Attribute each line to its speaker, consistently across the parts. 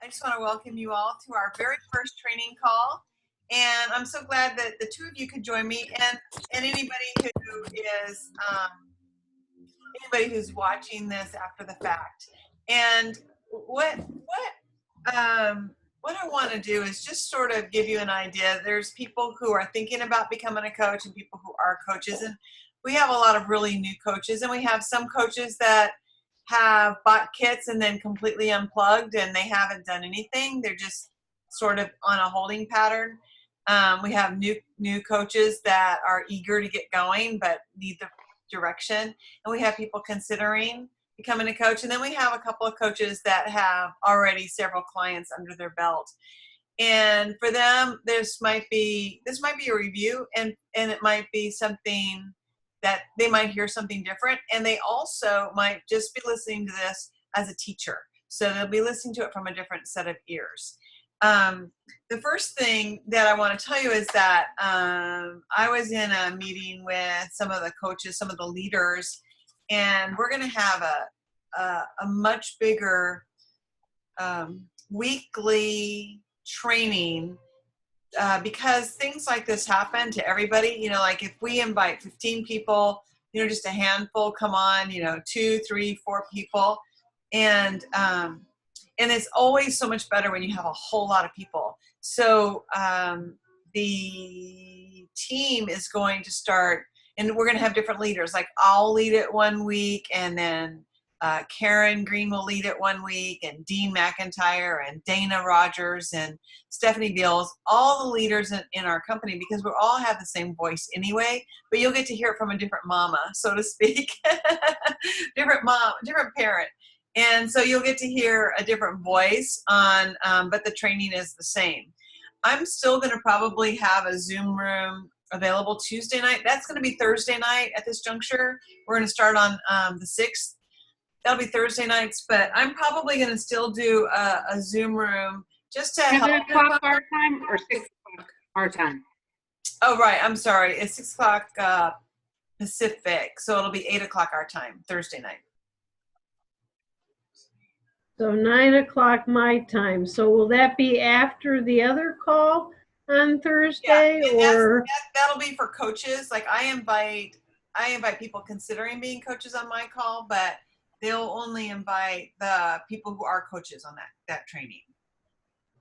Speaker 1: I just want to welcome you all to our very first training call. And I'm so glad that the two of you could join me and anybody who's watching this after the fact. And what I want to do is just sort of give you an idea. There's people who are thinking about becoming a coach and people who are coaches. And we have a lot of really new coaches, and we have some coaches that have bought kits and then completely unplugged and they haven't done anything. They're just sort of on a holding pattern. We have new coaches that are eager to get going but need the direction. And we have people considering becoming a coach. And then we have a couple of coaches that have already several clients under their belt. And for them, this might be a review, and it might be something that they might hear something different. And they also might just be listening to this as a teacher. So they'll be listening to it from a different set of ears. The first thing that I want to tell you is that I was in a meeting with some of the coaches, some of the leaders, and we're going to have a much bigger weekly training because things like this happen to everybody. You know, like if we invite 15 people, you know, just a handful come on, you know, 2, 3, 4 people. And it's always so much better when you have a whole lot of people. So the team is going to start, and we're going to have different leaders. Like I'll lead it one week, and then Karen Green will lead it one week, and Dean McIntyre and Dana Rogers and Stephanie Beals, all the leaders in our company, because we all have the same voice anyway, but you'll get to hear it from a different mama, so to speak, different mom, different parent. And so you'll get to hear a different voice on, but the training is the same. I'm still going to probably have a Zoom room available Tuesday night. That's going to be Thursday night at this juncture. We're going to start on the 6th. That'll be Thursday nights, but I'm probably going to still do a Zoom room just to help.
Speaker 2: 7 o'clock our time or 6 o'clock our time?
Speaker 1: Oh, right. I'm sorry. It's 6 o'clock Pacific, so it'll be 8 o'clock our time, Thursday night.
Speaker 3: So 9 o'clock my time. So will that be after the other call on Thursday?
Speaker 1: Yeah,
Speaker 3: or
Speaker 1: that'll be for coaches. Like I invite people considering being coaches on my call, but they'll only invite the people who are coaches on that training.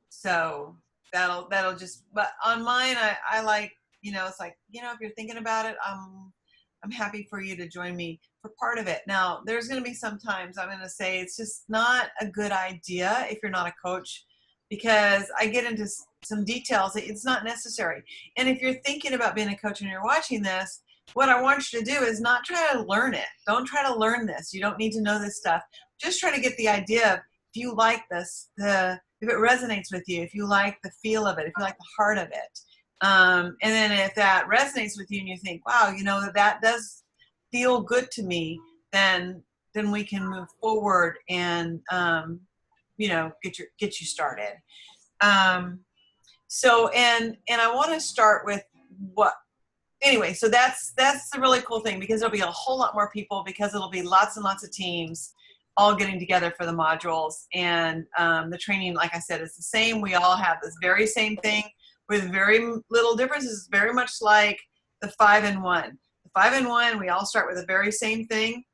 Speaker 1: So that'll just, but on mine, I like, you know, it's like, you know, if you're thinking about it, I'm happy for you to join me for part of it. Now, there's going to be some times I'm going to say it's just not a good idea if you're not a coach, because I get into some details that it's not necessary. And if you're thinking about being a coach and you're watching this, what I want you to do is not try to learn it. Don't try to learn this. You don't need to know this stuff. Just try to get the idea of, if you like this, if it resonates with you, if you like the feel of it, if you like the heart of it. And then if that resonates with you and you think, wow, you know, that does feel good to me, then we can move forward and, you know, get you started. So, and I want to start with anyway, so that's the really cool thing, because there'll be a whole lot more people, because it'll be lots and lots of teams all getting together for the modules. And the training, like I said, is the same. We all have this very same thing with very little differences, very much like the 5-in-1. The 5-in-1, we all start with the very same thing,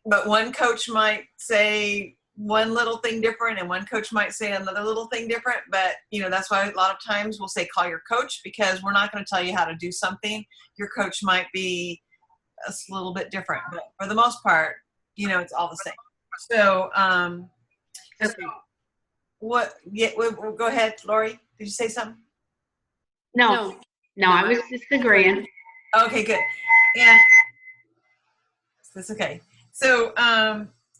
Speaker 1: but one coach might say one little thing different and one coach might say another little thing different. But you know, that's why a lot of times we'll say call your coach, because we're not going to tell you how to do something. Your coach might be a little bit different, but for the most part, you know, it's all the same. So
Speaker 2: Okay.
Speaker 1: so go ahead, Lori. Did you say something?
Speaker 2: No, I was just agreeing.
Speaker 1: Okay, good. And that's okay. So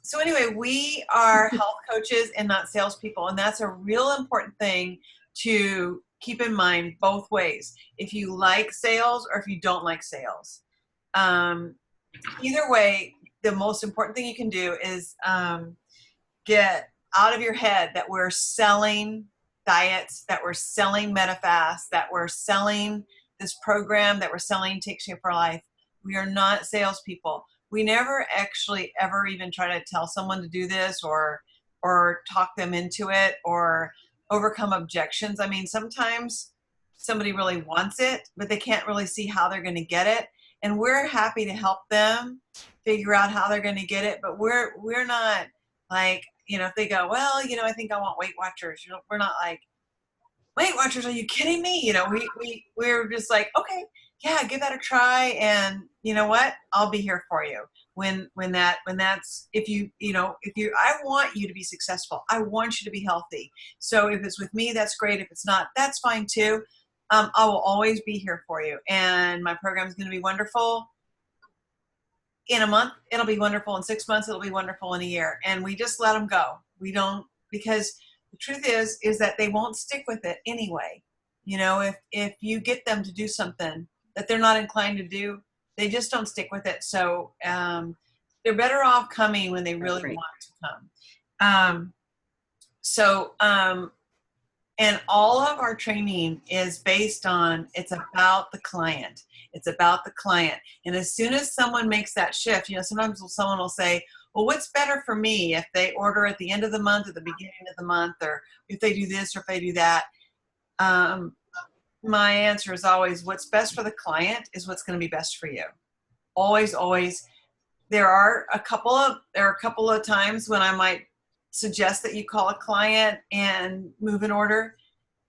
Speaker 1: so anyway, we are health coaches and not salespeople, and that's a real important thing to keep in mind both ways. If you like sales or if you don't like sales, either way, the most important thing you can do is get out of your head that we're selling diets, that we're selling MetaFast, that we're selling this program, that we're selling Take Shape for Life. We are not salespeople. We never actually ever even try to tell someone to do this or or talk them into it or overcome objections. I mean, sometimes somebody really wants it, but they can't really see how they're going to get it. And we're happy to help them figure out how they're going to get it. But we're not like, if they go, well, I think I want Weight Watchers. We're not like, Weight Watchers, are you kidding me? We're just like, okay, yeah, give that a try. And you know what? I'll be here for you. I want you to be successful. I want you to be healthy. So if it's with me, that's great. If it's not, that's fine too. I will always be here for you. And my program is going to be wonderful. In a month, it'll be wonderful. In 6 months, it'll be wonderful. In a year. And we just let them go. We don't, because the truth is that they won't stick with it anyway. If you get them to do something that they're not inclined to do, they just don't stick with it. So they're better off coming when they really want to come. And all of our training is based on, it's about the client. It's about the client. And as soon as someone makes that shift, sometimes someone will say, well, what's better for me if they order at the end of the month, at the beginning of the month, or if they do this or if they do that? My answer is always, what's best for the client is what's going to be best for you. Always, always. There are a couple of times when I might suggest that you call a client and move an order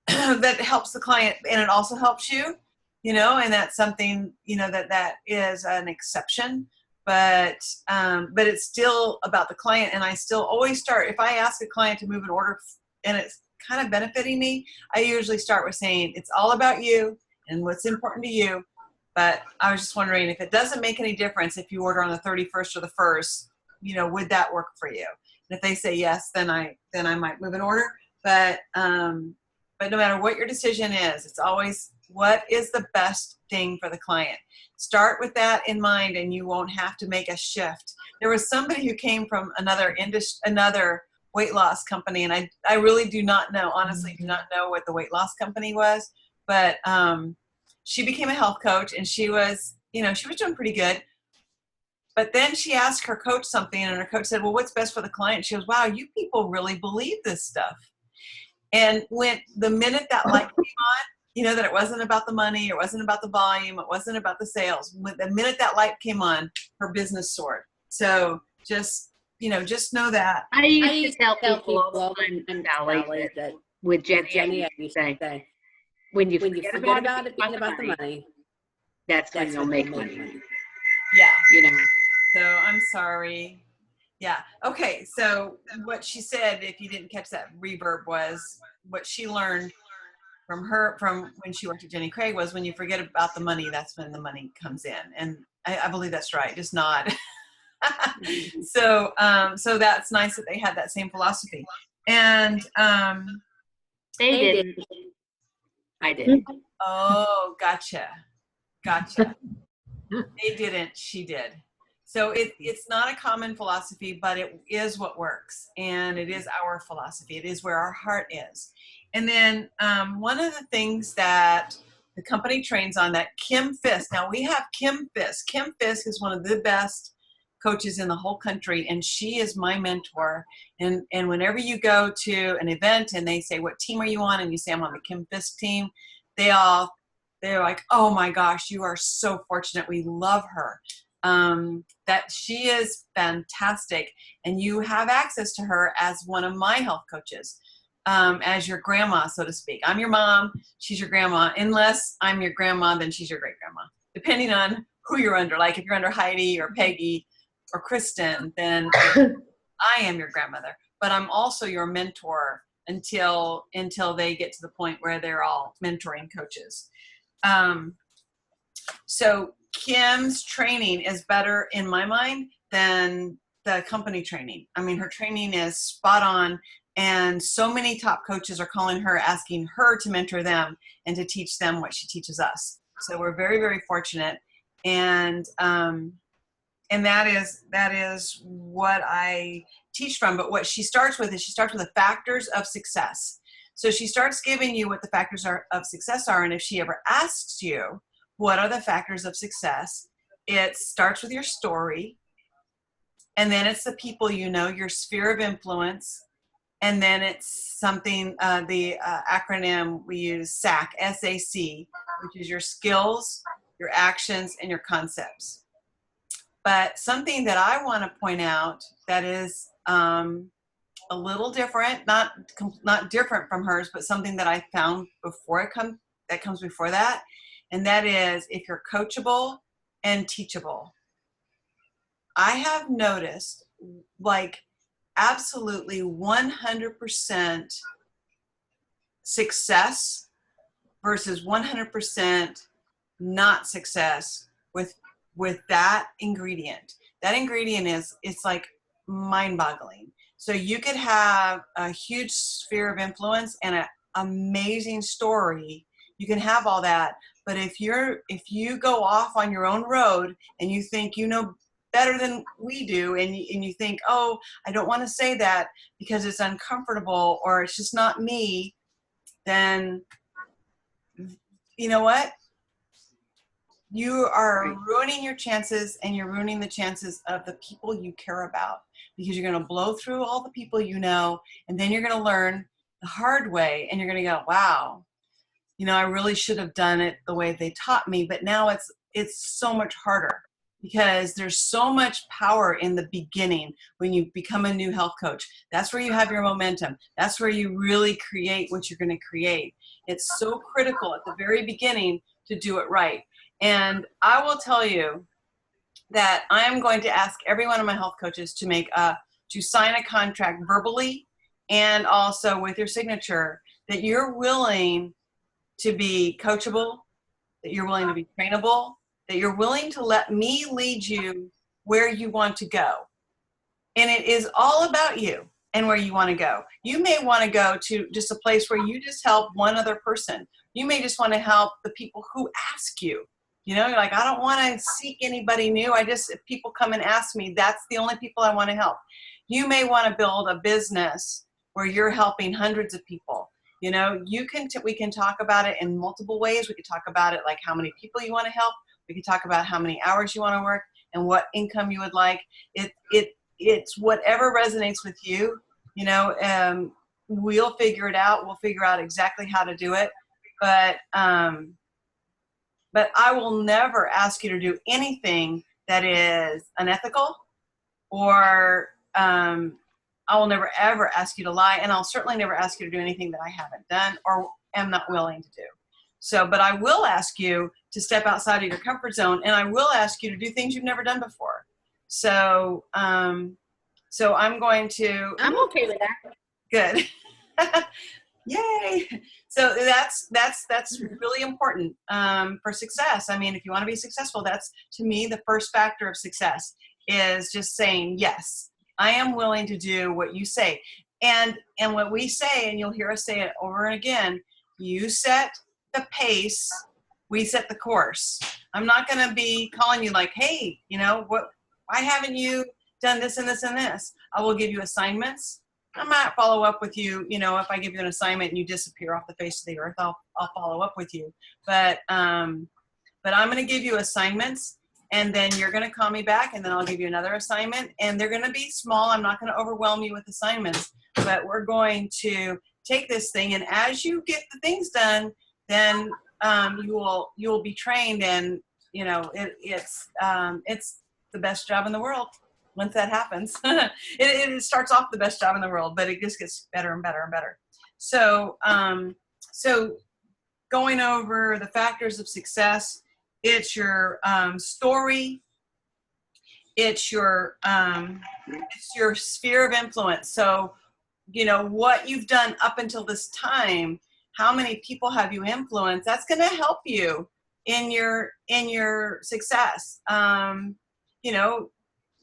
Speaker 1: that helps the client, and it also helps you, and that's something, that is an exception, but it's still about the client. And I still always start, if I ask a client to move an order and it's kind of benefiting me, I usually start with saying, it's all about you and what's important to you. But I was just wondering if it doesn't make any difference if you order on the 31st or the 1st, would that work for you? And if they say yes, then I might move an order. But no matter what your decision is, it's always, what is the best thing for the client? Start with that in mind, and you won't have to make a shift. There was somebody who came from another weight loss company, and I really do not know, honestly, do not know what the weight loss company was, but she became a health coach, and she was doing pretty good. But then she asked her coach something, and her coach said, well, what's best for the client? She goes, wow, you people really believe this stuff. And when the minute that light came on, that it wasn't about the money, it wasn't about the volume, it wasn't about the sales. The minute that light came on, her business soared. So just know that.
Speaker 2: I used to tell people all the time, Sally, that with Jenny, I used to say, when you forget about it being about the money, that's when you'll make money.
Speaker 1: Yeah. So I'm sorry. Yeah. Okay. So what she said, if you didn't catch that reverb, was what she learned from when she worked at Jenny Craig was, when you forget about the money, that's when the money comes in. And I believe that's right. Just nod. So that's nice that they had that same philosophy. And
Speaker 2: they didn't. I did.
Speaker 1: Oh, gotcha. They didn't. She did. So it's not a common philosophy, but it is what works, and it is our philosophy. It is where our heart is. And then one of the things that the company trains on, that Kim Fisk. Now we have Kim Fisk. Kim Fisk is one of the best coaches in the whole country, and she is my mentor. And whenever you go to an event and they say, what team are you on? And you say, I'm on the Kim Fisk team. They're like, oh my gosh, you are so fortunate. We love her. That she is fantastic, and you have access to her as one of my health coaches, as your grandma, so to speak. I'm your mom, she's your grandma. Unless I'm your grandma, then she's your great grandma, depending on who you're under. Like if you're under Heidi or Peggy or Kristen, then I am your grandmother. But I'm also your mentor until they get to the point where they're all mentoring coaches. So Kim's training is better in my mind than the company training. I mean, her training is spot on, and so many top coaches are calling her, asking her to mentor them and to teach them what she teaches us. So we're very, very fortunate. And that is what I teach from. But what she starts with is the factors of success. So she starts giving you what the factors of success are. And if she ever asks you, what are the factors of success? It starts with your story, and then it's the people your sphere of influence, And then it's something, the acronym we use, SAC, S-A-C, which is your skills, your actions, and your concepts. But something that I want to point out that is a little different, not different from hers, but something that I found before that comes before that, and that is if you're coachable and teachable. I have noticed, like, absolutely 100% success versus 100% not success with that ingredient. That ingredient it's like mind-boggling. So you could have a huge sphere of influence and an amazing story. You can have all that, but if you go off on your own road and you think you know better than we do, and you think, oh, I don't want to say that because it's uncomfortable or it's just not me, then you know what? You are ruining your chances, and you're ruining the chances of the people you care about, because you're going to blow through all the people you know, and then you're going to learn the hard way, and you're going to go, wow, I really should have done it the way they taught me, but now it's so much harder. Because there's so much power in the beginning when you become a new health coach. That's where you have your momentum. That's where you really create what you're going to create. It's so critical at the very beginning to do it right. And I will tell you that I am going to ask every one of my health coaches to sign a contract verbally and also with your signature that you're willing to be coachable, that you're willing to be trainable, that you're willing to let me lead you where you want to go. And it is all about you and where you want to go. You may want to go to just a place where you just help one other person. You may just want to help the people who ask you. You're like, I don't want to seek anybody new. if people come and ask me, that's the only people I want to help. You may want to build a business where you're helping hundreds of people. We can talk about it in multiple ways. We could talk about it like how many people you want to help. We could talk about how many hours you want to work and what income you would like. It's whatever resonates with you. We'll figure it out. We'll figure out exactly how to do it. But I will never ask you to do anything that is unethical, or I will never ever ask you to lie, and I'll certainly never ask you to do anything that I haven't done or am not willing to do. So, but I will ask you to step outside of your comfort zone, and I will ask you to do things you've never done before. So, so I'm going to.
Speaker 2: I'm okay with that.
Speaker 1: Good. Yay. So that's really important for success. I mean, if you want to be successful, that's, to me, the first factor of success is just saying, yes, I am willing to do what you say. And what we say, and you'll hear us say it over and again, you set the pace, we set the course. I'm not going to be calling you like, hey, why haven't you done this and this and this? I will give you assignments. I might follow up with you, if I give you an assignment and you disappear off the face of the earth, I'll follow up with you. But I'm going to give you assignments, and then you're going to call me back, and then I'll give you another assignment, and they're going to be small. I'm not going to overwhelm you with assignments, but we're going to take this thing, and as you get the things done, then you will be trained, and it's the best job in the world. Once that happens, it starts off the best job in the world, but it just gets better and better and better. So, so going over the factors of success, it's your story, it's your sphere of influence. So, what you've done up until this time, how many people have you influenced? That's going to help you in your success.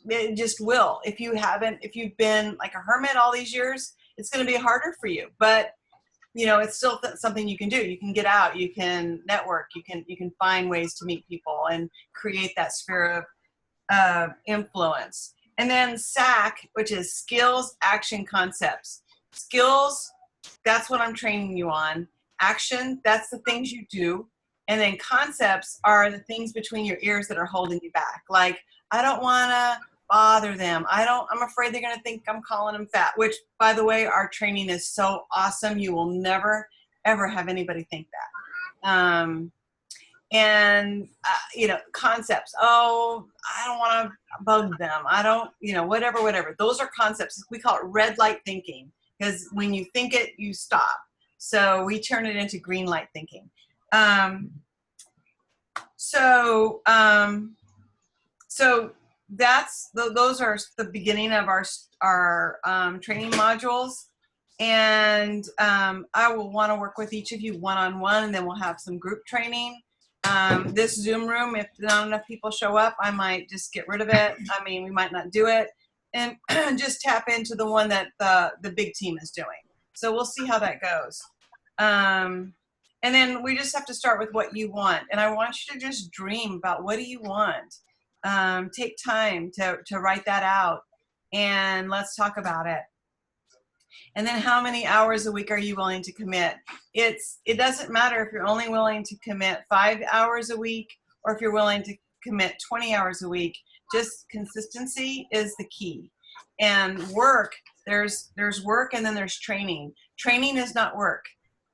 Speaker 1: It just will. If you've been like a hermit all these years, it's going to be harder for you. But it's still something you can do. You can get out. You can network. You can find ways to meet people and create that sphere of influence. And then SAC, which is skills, action, concepts. Skills, that's what I'm training you on. Action, that's the things you do. And then concepts are the things between your ears that are holding you back. Like, I don't want to bother them. I'm afraid they're going to think I'm calling them fat, which, by the way, our training is so awesome. You will never, ever have anybody think that. And, concepts. Oh, I don't want to bug them. I don't, whatever. Those are concepts. We call it red light thinking, because when you think it, you stop. So we turn it into green light thinking. So those are the beginning of our training modules. And I will want to work with each of you one-on-one, and then we'll have some group training. This Zoom room, if not enough people show up, I might just get rid of it. I mean, we might not do it, and just tap into the one that the big team is doing. So we'll see how that goes. And then we just have to start with what you want. And I want you to just dream about, what do you want? Take time to write that out, and let's talk about it. And then how many hours a week are you willing to commit? It doesn't matter if you're only willing to commit 5 hours a week, or if you're willing to commit 20 hours a week. Just consistency is the key. And work, there's work, and then there's training. Training is not work.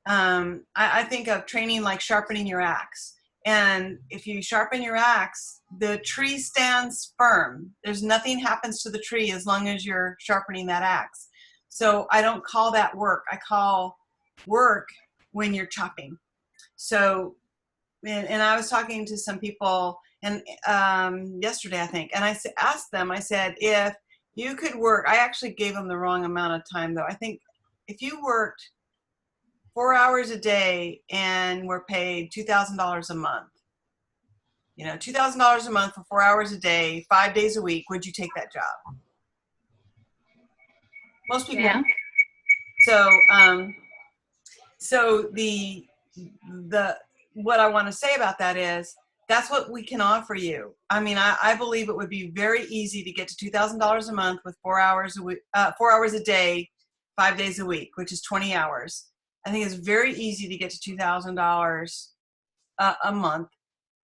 Speaker 1: I think of training like sharpening your axe. And if you sharpen your axe, the tree stands firm. There's nothing happens to the tree as long as you're sharpening that axe. So I don't call that work. I call work when you're chopping. So, and I was talking to some people and yesterday, I think, and I asked them, I said, if you could work, I actually gave them the wrong amount of time though. I think if you worked 4 hours a day and were paid $2,000 a month, $2,000 a month for 4 hours a day, 5 days a week, would you take that job? Most people. Yeah. So the what I want to say about that is, that's what we can offer you. I mean, I believe it would be very easy to get to $2,000 a month with 4 hours a week, 4 hours a day, 5 days a week, which is 20 hours. I think it's very easy to get to $2,000 a month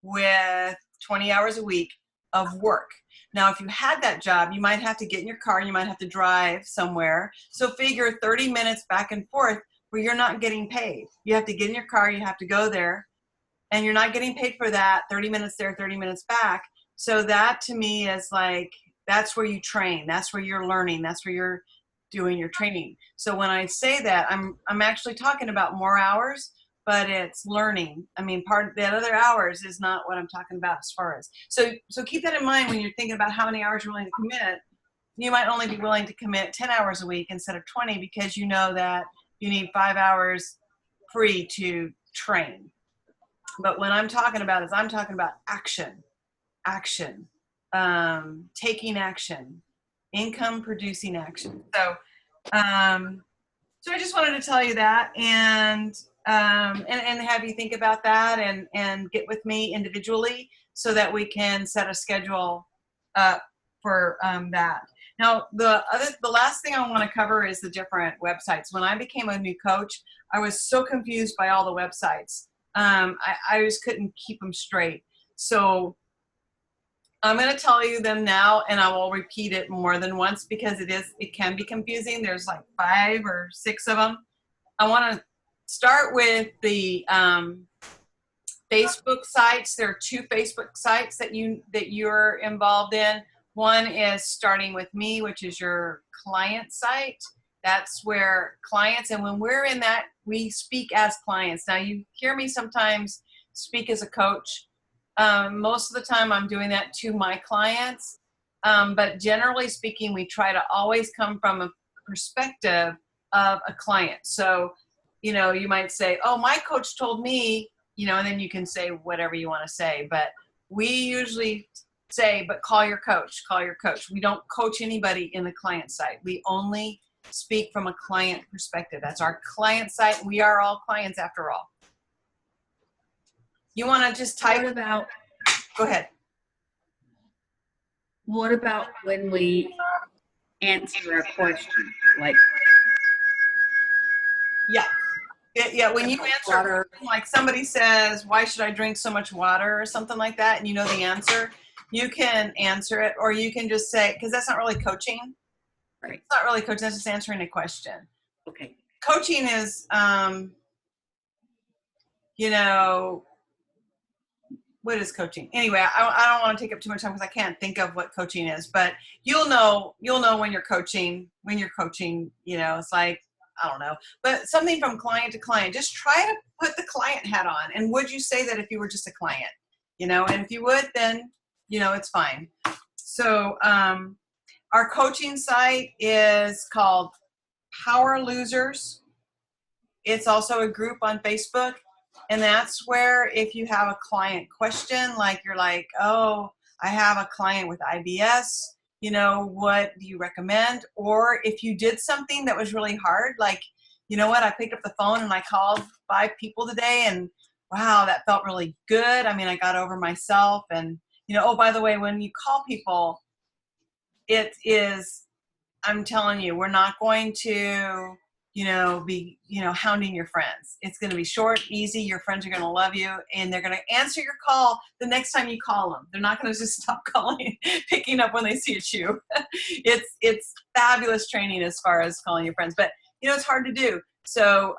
Speaker 1: with 20 hours a week of work. Now, if you had that job, you might have to get in your car and you might have to drive somewhere. So figure 30 minutes back and forth where you're not getting paid. You have to get in your car, you have to go there, and you're not getting paid for that 30 minutes there, 30 minutes back. So that to me is like, that's where you train. That's where you're learning. That's where you're doing your training. So when I say that, I'm actually talking about more hours, but it's learning. I mean, part of that other hours is not what I'm talking about as far as. So keep that in mind when you're thinking about how many hours you're willing to commit. You might only be willing to commit 10 hours a week instead of 20, because you know that you need 5 hours free to train. But what I'm talking about is, I'm talking about action, taking action, income producing action. So I just wanted to tell you that, and have you think about that, and get with me individually so that we can set a schedule for that. Now, the last thing I want to cover is the different websites. When I became a new coach, I was so confused by all the websites. I just couldn't keep them straight. So I'm going to tell you them now, and I will repeat it more than once because it can be confusing. There's like 5 or 6 of them. I want to start with the Facebook sites. There are 2 Facebook sites that you're involved in. One is Starting With Me, which is your client site. That's where clients, and when we're in that, we speak as clients. Now, you hear me sometimes speak as a coach. Most of the time I'm doing that to my clients, but generally speaking, we try to always come from a perspective of a client. So, you might say, oh, my coach told me, and then you can say whatever you want to say, but we usually say, but call your coach. We don't coach anybody in the client site. We only speak from a client perspective. That's our client site. We are all clients after all. You want to just type about, go ahead.
Speaker 2: What about when we answer a question?
Speaker 1: Yeah, when you answer water, like somebody says, why should I drink so much water or something like that, and you know the answer, you can answer it, or you can just say, because that's not really coaching.
Speaker 2: Right.
Speaker 1: It's not really coaching, that's just answering a question.
Speaker 2: Okay.
Speaker 1: Coaching is, you know, what is coaching? Anyway, I don't want to take up too much time because I can't think of what coaching is, but you'll know when you're coaching, you know, it's like, I don't know, but something from client to client, just try to put the client hat on. And would you say that if you were just a client, you know, and if you would, then, you know, it's fine. So, our coaching site is called Power Losers. It's also a group on Facebook. And that's where if you have a client question, like you're like, oh, I have a client with IBS, you know, what do you recommend? Or if you did something that was really hard, like, you know what, I picked up the phone and I called 5 people today and wow, that felt really good. I mean, I got over myself. And, you know, oh, by the way, when you call people, it is, I'm telling you, we're not going to, you know, be, you know, hounding your friends. It's going to be short, easy. Your friends are going to love you and they're going to answer your call the next time you call them. They're not going to just stop calling, picking up when they see it's you. It's fabulous training as far as calling your friends, but you know, it's hard to do. So,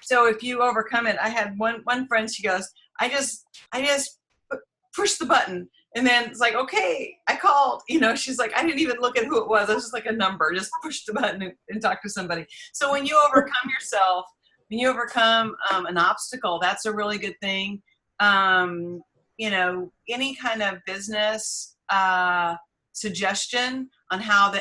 Speaker 1: so if you overcome it, I had one friend, she goes, I just push the button. And then it's like, okay, I called, you know, she's like, I didn't even look at who it was. I was just like a number, just push the button and talk to somebody. So when you overcome yourself, when you overcome an obstacle, that's a really good thing. You know, any kind of business suggestion on how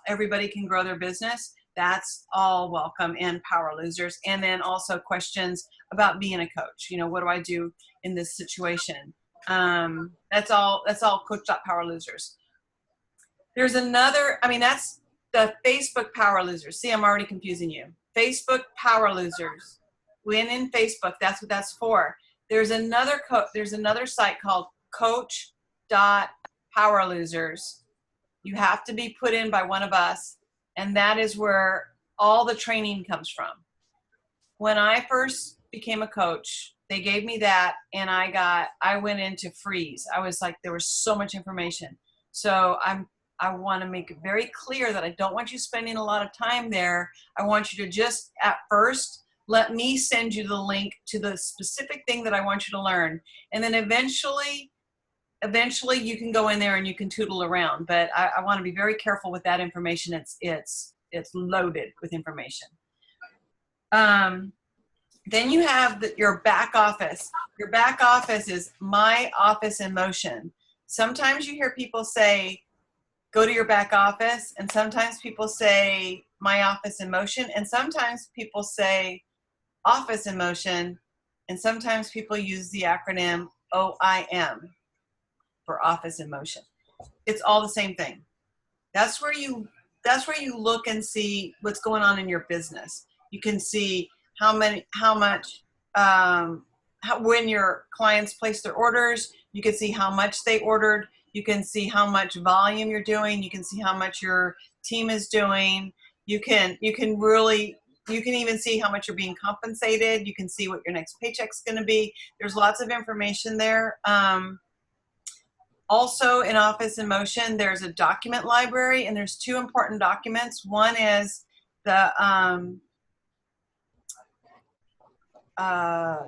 Speaker 1: everybody can grow their business, that's all welcome in Power Losers. And then also questions about being a coach. You know, what do I do in this situation? That's all Coach.Power Losers. There's another, I mean, that's the Facebook Power Losers. See, I'm already confusing you. Facebook Power Losers. When in Facebook, that's what that's for. There's another site called Coach.Power Losers. You have to be put in by one of us, and that is where all the training comes from. When I first became a coach, they gave me that and I went into freeze. I was like, there was so much information. So I want to make it very clear that I don't want you spending a lot of time there. I want you to just at first, let me send you the link to the specific thing that I want you to learn. And then eventually you can go in there and you can tootle around. But I want to be very careful with that information. It's loaded with information. Then you have your back office. Your back office is My Office in Motion. Sometimes you hear people say, go to your back office, and sometimes people say My Office in Motion, and sometimes people say Office in Motion, and sometimes people use the acronym OIM for Office in Motion. It's all the same thing. That's where you look and see what's going on in your business. You can see when your clients place their orders, you can see how much they ordered. You can see how much volume you're doing. You can see how much your team is doing. You can even see how much you're being compensated. You can see what your next paycheck's going to be. There's lots of information there. Also in Office in Motion, there's a document library, and there's 2 important documents. One is the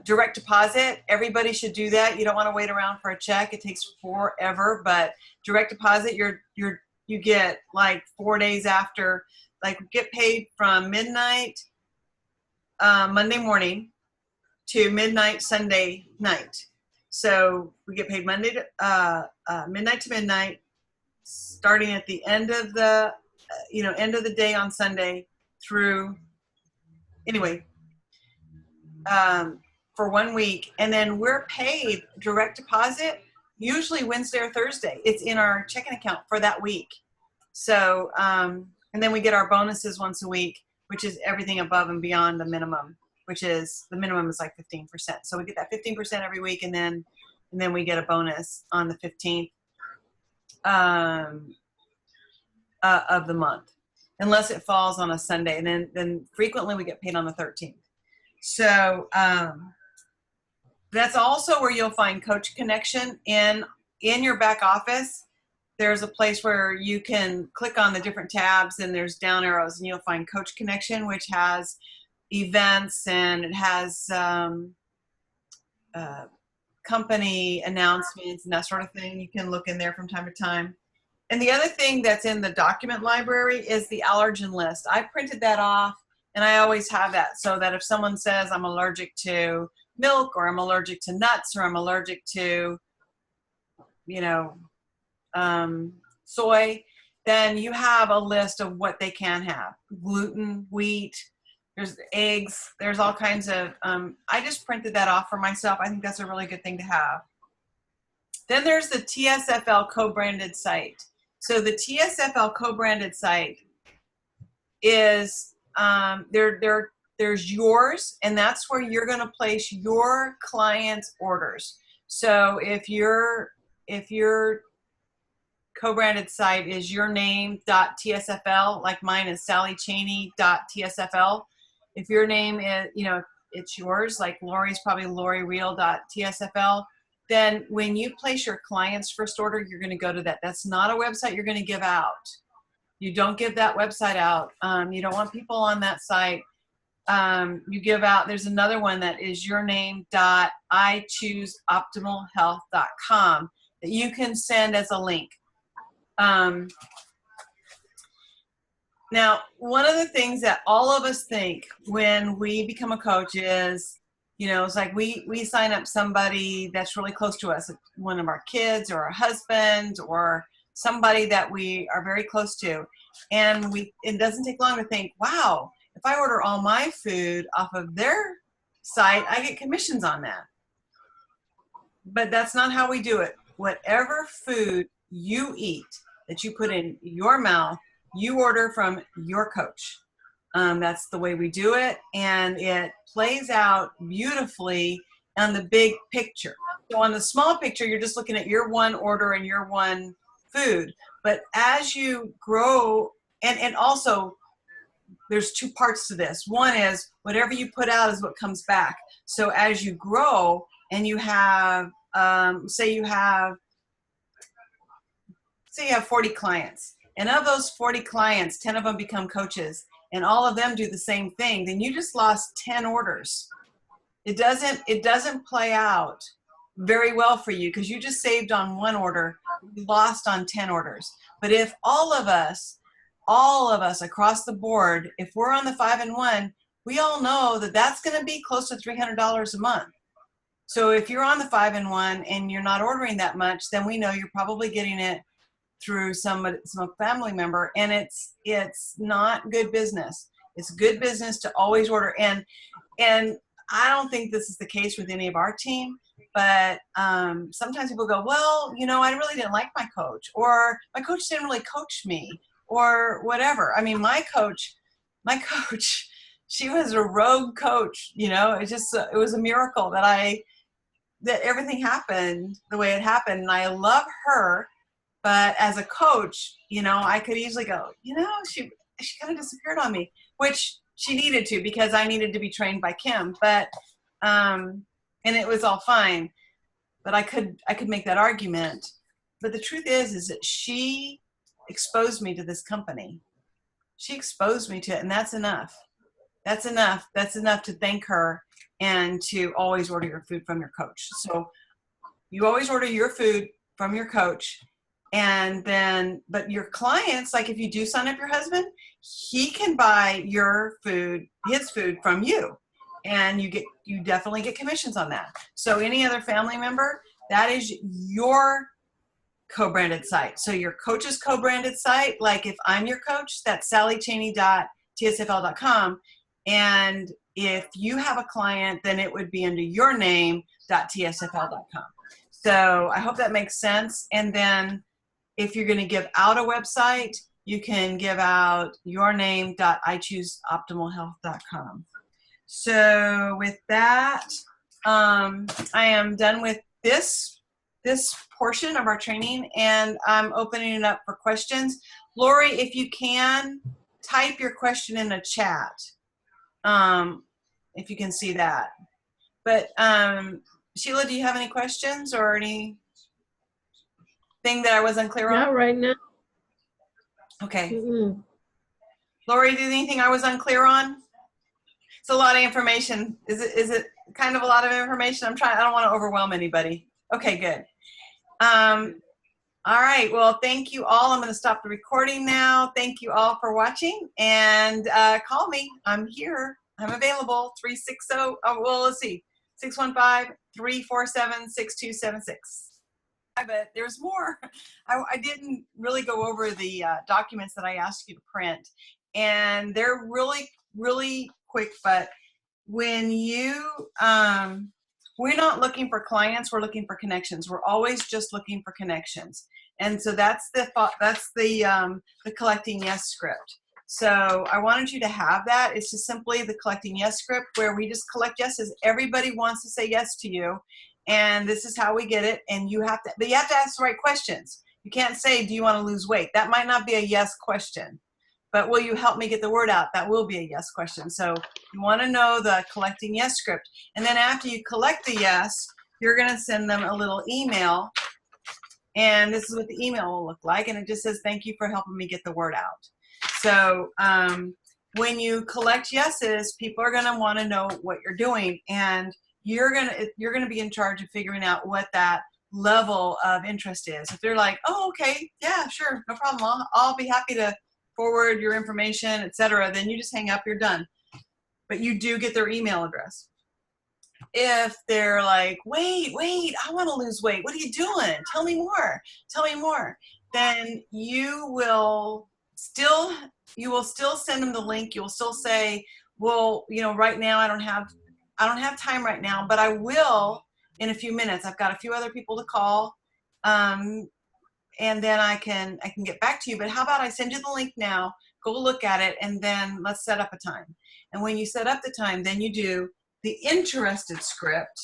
Speaker 1: direct deposit. Everybody should do that. You don't want to wait around for a check. It takes forever, but direct deposit, you get like 4 days after, like get paid from midnight Monday morning to midnight Sunday night. So we get paid Monday to midnight to midnight, starting at the end of the end of the day on Sunday through for 1 week, and then we're paid direct deposit usually Wednesday or Thursday. It's in our checking account for that week. So and then we get our bonuses once a week, which is everything above and beyond the minimum, which is the minimum is like 15%. So we get that 15% every week, and then we get a bonus on the 15th of the month, unless it falls on a Sunday, and then frequently we get paid on the 13th. So that's also where you'll find Coach Connection in in your back office, there's a place where you can click on the different tabs, and there's down arrows, and you'll find Coach Connection, which has events, and it has company announcements and that sort of thing. You can look in there from time to time. And the other thing that's in the document library is the allergen list. I printed that off, and I always have that, so that if someone says I'm allergic to milk, or I'm allergic to nuts, or I'm allergic to, soy, then you have a list of what they can have. Gluten, wheat, there's eggs, there's all kinds of, I just printed that off for myself. I think that's a really good thing to have. Then there's the TSFL co-branded site. So the TSFL co-branded site is, there's yours, and that's where you're going to place your clients' orders. So if your co-branded site is your name.tsfl, like mine is sallycheney.tsfl. If your name is, it's yours, like Lori's probably lorireal.tsfl, then when you place your client's first order, you're going to go to that. That's not a website you're going to give out. You don't give that website out. You don't want people on that site. You give out, there's another one that is your name.ichooseoptimalhealth.com that you can send as a link. Now, one of the things that all of us think when we become a coach is, it's like we sign up somebody that's really close to us, one of our kids or our husband or somebody that we are very close to. And it doesn't take long to think, wow, if I order all my food off of their site, I get commissions on that. But that's not how we do it. Whatever food you eat that you put in your mouth, you order from your coach. That's the way we do it, and it plays out beautifully on the big picture. So on the small picture, you're just looking at your one order and your one food. But as you grow, and also there's two parts to this. One is whatever you put out is what comes back. So as you grow and you have, say you have 40 clients, and of those 40 clients, 10 of them become coaches, and all of them do the same thing, then you just lost 10 orders. It doesn't play out very well for you because you just saved on one order, you lost on 10 orders. But if all of us across the board, if we're on the 5-in-1, we all know that that's going to be close to $300 a month. So if you're on the 5-in-1 and you're not ordering that much, then we know you're probably getting it through some family member, and it's not good business. It's good business to always order. And I don't think this is the case with any of our team, but sometimes people go, well, I really didn't like my coach, or my coach didn't really coach me, or whatever. I mean, my coach, she was a rogue coach. It was a miracle that everything happened the way it happened, and I love her. But as a coach, I could easily go, she kind of disappeared on me, which she needed to, because I needed to be trained by Kim. But and it was all fine. But I could make that argument. But the truth is that she exposed me to this company. She exposed me to it, and that's enough. That's enough. That's enough to thank her and to always order your food from your coach. So you always order your food from your coach. And then, but your clients, like if you do sign up your husband, he can buy his food from you, and you definitely get commissions on that. So any other family member, that is your co-branded site. So your coach's co-branded site, like if I'm your coach, that's sallycheney.tsfl.com. And if you have a client, then it would be under your name.tsfl.com. So I hope that makes sense. And then if you're going to give out a website, you can give out yourname.ichooseoptimalhealth.com. So with that, I am done with this portion of our training, and I'm opening it up for questions. Lori, if you can, type your question in the chat, if you can see that. But Sheila, do you have any questions or any? thing that I was unclear on?
Speaker 3: Not right now.
Speaker 1: Okay.
Speaker 3: Mm-mm.
Speaker 1: Lori, is there anything I was unclear on? It's a lot of information. Is it kind of a lot of information? I don't want to overwhelm anybody. Okay, good. All right. Well, thank you all. I'm going to stop the recording now. Thank you all for watching, and call me. I'm here. I'm available. 360. Oh, well, let's see. 615-347-6276. But there's more. I didn't really go over the documents that I asked you to print, and they're really, really quick. But when you, we're not looking for clients, we're looking for connections. We're always just looking for connections. And so that's the collecting yes script. So I wanted you to have that. It's just simply the collecting yes script where we just collect yeses. Everybody wants to say yes to you. And this is how we get it. And but you have to ask the right questions. You can't say, do you want to lose weight? That might not be a yes question. But will you help me get the word out? That will be a yes question. So you want to know the collecting yes script. And then after you collect the yes, you're going to send them a little email. And this is what the email will look like. And it just says, thank you for helping me get the word out. So when you collect yeses, people are going to want to know what you're doing. And you're going to be in charge of figuring out what that level of interest is. If they're like, oh, okay, yeah, sure, no problem. I'll be happy to forward your information, etc., then you just hang up, you're done. But you do get their email address. If they're like, wait, I want to lose weight. What are you doing? Tell me more. Then you will still send them the link. You will still say, well, right now I don't have time right now, but I will in a few minutes. I've got a few other people to call. And then I can get back to you. But how about I send you the link now, go look at it, and then let's set up a time. And when you set up the time, then you do the interested script,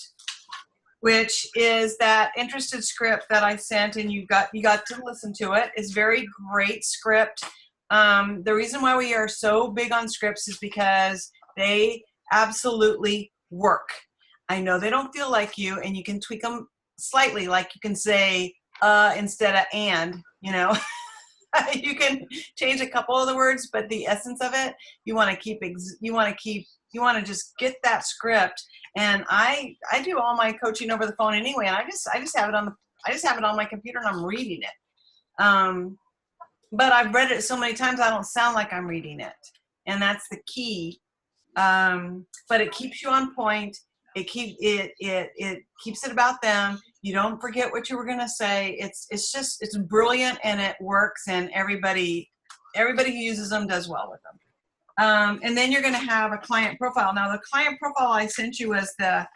Speaker 1: which is that interested script that I sent, and you got to listen to it. It's very great script. The reason why we are so big on scripts is because they absolutely work. I know they don't feel like you, and you can tweak them slightly, like you can say instead of and, you can change a couple of the words, but the essence of it, you want to just get that script. And I do all my coaching over the phone anyway, and I just have it on my computer, and I'm reading it. But I've read it so many times I don't sound like I'm reading it, and that's the key. But it keeps you on point. It keeps it about them. You don't forget what you were going to say. It's brilliant, and it works, and everybody who uses them does well with them. And then you're going to have a client profile. Now, the client profile I sent you was the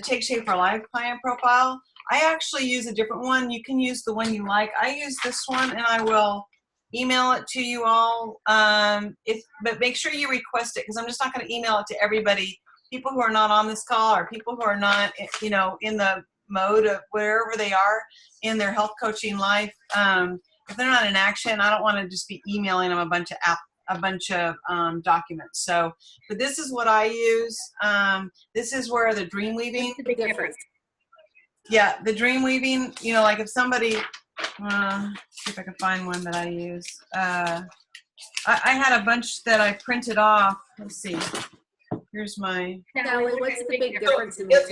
Speaker 1: Take Shape for Life client profile. I actually use a different one. You can use the one you like. I use this one, and I will email it to you all. But make sure you request it, because I'm just not going to email it to everybody. People who are not on this call, or people who are not, in the mode of wherever they are in their health coaching life. If they're not in action, I don't want to just be emailing them a bunch of documents. So, but this is what I use. This is where the dream weaving.
Speaker 2: What's the big difference?
Speaker 1: Yeah, the dream weaving. Like if somebody, see if I can find one that I use. I had a bunch that I printed off. Let's see. Here's my.
Speaker 2: Sally, what's the big difference in
Speaker 1: It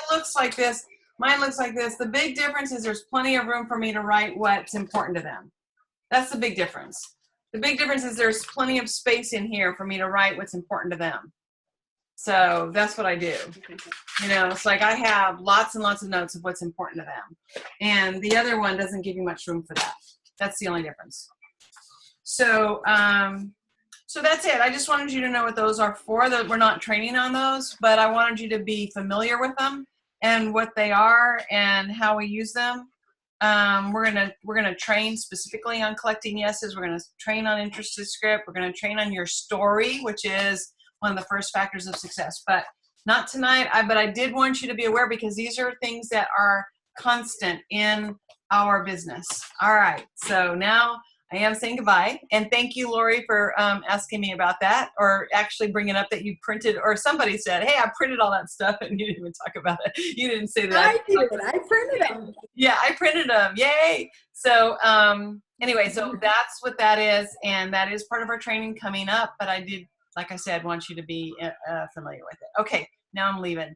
Speaker 1: looks like this. Mine looks like this. The big difference is there's plenty of room for me to write what's important to them. That's the big difference. The big difference is there's plenty of space in here for me to write what's important to them. So that's what I do. It's like I have lots and lots of notes of what's important to them. And the other one doesn't give you much room for that. That's the only difference. So, so that's it. I just wanted you to know what those are for. That we're not training on those, but I wanted you to be familiar with them and what they are and how we use them. We're gonna train specifically on collecting yeses. We're gonna train on interested script. We're gonna train on your story, which is one of the first factors of success. But not tonight. But I did want you to be aware, because these are things that are constant in our business. All right. So now I am saying goodbye. And thank you, Lori, for asking me about that, or actually bringing up that you printed, or somebody said, hey, I printed all that stuff, and you didn't even talk about it. You didn't say that.
Speaker 2: I did. I printed them.
Speaker 1: Yeah, I printed them. Yay. So anyway, so that's what that is. And that is part of our training coming up. But I did, like I said, want you to be familiar with it. Okay, now I'm leaving.